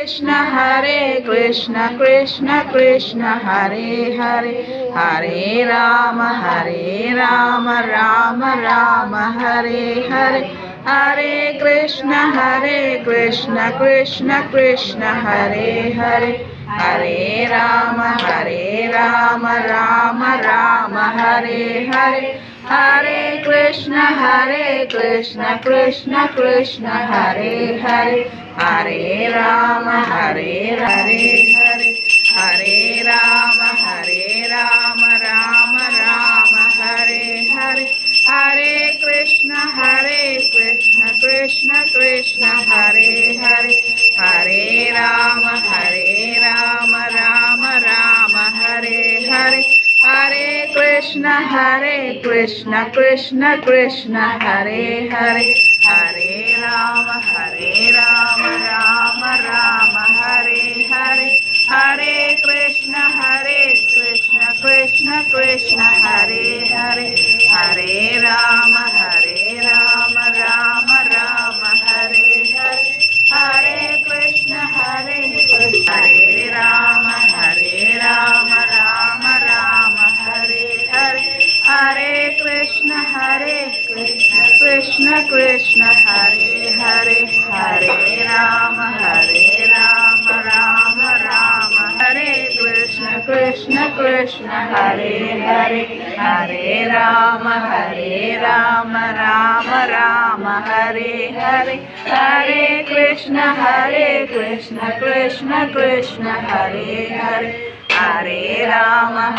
Krishna Krishna Krishna Hare Hare, Hare Rama Rama Rama Hare Hare, Hare Krishna Krishna Krishna Hare Hare, Hare Rama Rama Rama Hare Hare, Hare Krishna Krishna Krishna Hare Hare, Hare Rama Hare Hare, Hare Rama Rama Hare Hare, Hare Krishna Krishna Krishna Hare Hare, Hare Rama Rama Hare Hare, Hare Krishna Krishna Krishna Hare Hare, Hare Rama Rama Hare Hare, Hare Krishna Krishna Krishna Hare Hare, Hare Rama Rama Hare Hare, Hare Krishna Hare Rama Rama Hare Hare, Hare Krishna Krishna Krishna Hare Hare, Hare Rama Rama Hare Krishna Krishna Hare Hare, Hare Rama Rama Hare Hare, Hare Krishna Krishna Krishna Hare Hare, Hare Rama